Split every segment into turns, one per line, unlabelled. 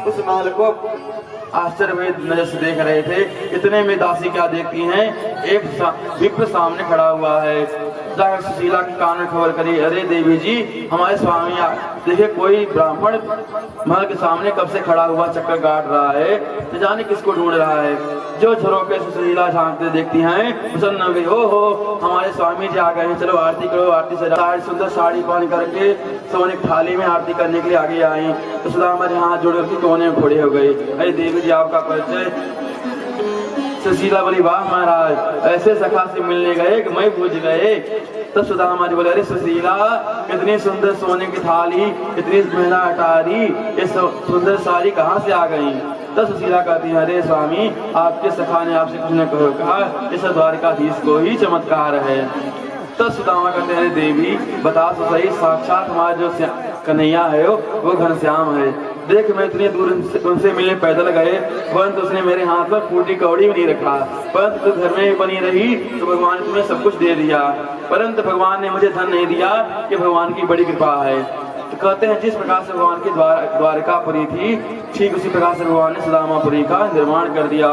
उस महल को आश्चर्य नजर से देख रहे थे। इतने में दासी क्या देखती हैं, एक विप्र सामने खड़ा हुआ है। जाकर सुशीला की कान में खबर करी, अरे देवी जी, हमारे स्वामी देखिए कोई ब्राह्मण महल के सामने कब से खड़ा हुआ चक्कर काट रहा है, न जाने किसको ढूंढ रहा है। जो झरोके सुशीला झांकते देखती हैं, प्रसन्न हो गई, हो हमारे स्वामी जी आ गए हैं, चलो आरती करो। आरती से सुंदर साड़ी पहन करके सोने की थाली में आरती करने के लिए आगे आई। तो सुदामा जी हाथ जोड़ करके कोने में खड़े हो गए। अरे देवी जी, आपका परिचय? सुशीला बोली, वाह महाराज, ऐसे सखा से मिलने गए कि मैं पूछ गए। तब सुदामा जी बोले, अरे सुशीला, इतनी सुंदर सोने की थाली, इतनी महंगा अटारी, ये सुंदर साड़ी कहाँ से आ गई? तब सुशीला कहती है, अरे स्वामी, आपके सखा ने आपसे कुछ न कहा, इस द्वारकाधीश को ही चमत्कार है। तब सुदामा कहते हैं, देवी बता तो सही, साक्षात हमारा जो कन्हैया है वो घनश्याम है। देख, मैं इतनी दूर उनसे मिलने पैदल गए, परंतु उसने मेरे हाथ में फूटी कौड़ी भी नहीं रखा, परंतु तो घर में ही बनी रही तो भगवान ने तुम्हें सब कुछ दे दिया, परंतु भगवान ने मुझे धन नहीं दिया। कि भगवान की बड़ी कृपा है। तो कहते हैं, जिस प्रकार से भगवान की द्वारकापुरी थी, ठीक उसी प्रकार से भगवान ने सुदामापुरी का निर्माण कर दिया।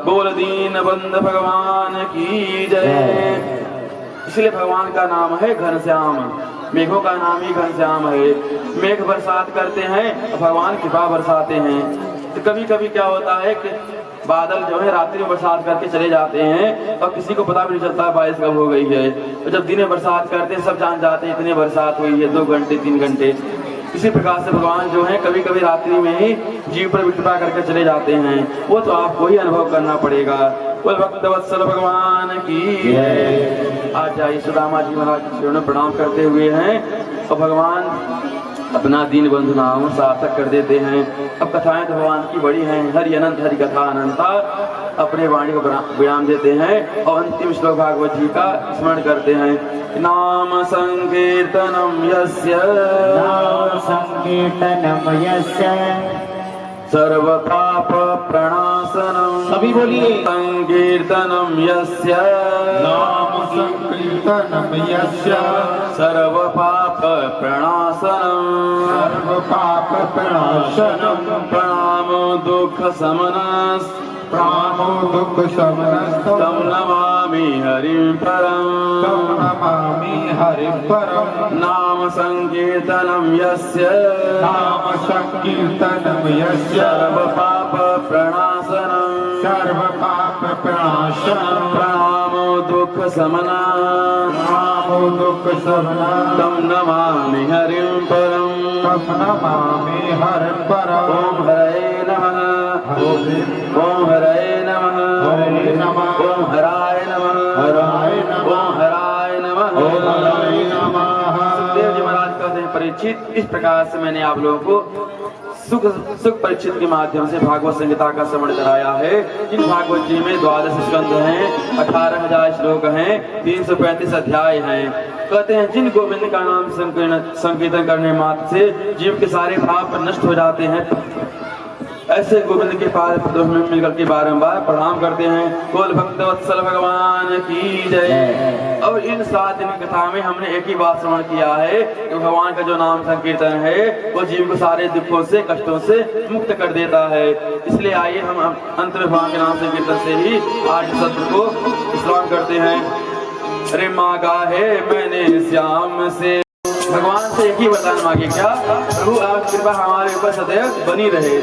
बोल दीन बंधु भगवान की जय। इसलिए भगवान का नाम है घनश्याम, मेघों का नाम ही घनश्याम है। मेघ बरसात करते हैं, भगवान कृपा बरसाते हैं। तो कभी कभी क्या होता है कि बादल जो है रात्रि में बरसात करके चले जाते हैं और किसी को पता भी नहीं चलता बारिश कब हो गई है। तो जब दिन में बरसात करते हैं, सब जान जाते हैं इतनी बरसात हुई है, 2 घंटे 3 घंटे। इसी प्रकार से भगवान जो है कभी कभी रात्रि में ही जीव पर कृपा करके चले जाते हैं, वो तो आपको ही अनुभव करना पड़ेगा। बोल भक्तवत्सल भगवान की जय। आज जाइए सुदामा जी महाराज के चरणों में प्रणाम करते हुए हैं और भगवान अपना दीन बंधु नाम सार्थक कर देते हैं। अब कथाएं तो भगवान की बड़ी हैं, हरि अनंत हरि कथा अनंता, अपने वाणी को विराम देते हैं और अंतिम श्लोक भागवत जी का स्मरण करते हैं। नाम संकीर्तनम यस्य,
नाम संकीर्तनम यस्य,
सर्व पाप प्रणाशनम।
सभी बोलिए,
संकीर्तनम यस्य,
नाम संकीर्तनम यस्य,
सर्व पाप प्रणाशनम।
सर्व पाप प्रणाशनम।
प्रणामो दुख समनस,
प्रणामो दुख समनस।
तम नमामि हरिं परम,
तम नमामि हरिं परम।
नाम संकीर्तनम यस्य,
नाम संकीर्तनम यस्य,
सर्व पाप प्रणाशनम।
सर्व पाप प्रणाशनम।
प्रणामो दुख समनस,
प्रणामो दुख समनस।
तम नमामि हरिं परम,
तम नमामि हरिं परम।
ओम हरे नमः, ओम हरे नमः,
हरे नमः।
ओम हराय नमः,
हराय नमः।
ओम हराय नमः,
ओम हराय नमः।
सुखदेव जी महाराज कहते हैं, परीक्षित, इस प्रकार से मैंने आप लोगों को सुख परीक्षित के माध्यम से भागवत संहिता का श्रवण कराया है। इन भागवत जी में 12 स्कंध हैं, 18,000 श्लोक हैं, 335 अध्याय हैं। कहते हैं, जिन गोविंद का नाम संकीर्तन करने मात्र से जीव के सारे पाप नष्ट हो जाते हैं, ऐसे गोविंद के पाद में मिलकर के बारंबार प्रणाम करते हैं। बोल भक्तवत्सल भगवान की जय। और इन 7 दिन की कथा में हमने एक ही बात श्रवण किया है कि भगवान का जो नाम संकीर्तन है वो जीव को सारे दुखों से, कष्टों से मुक्त कर देता है। इसलिए आइए हम अंत में भगवान के नाम संकीर्तन से ही आज सत्र को स्नान करते हैं। अरे मांगा है मैंने श्याम से, भगवान से एक ही वरदान मांगे, क्या? प्रभु आप कृपा हमारे ऊपर सदैव बनी रहे।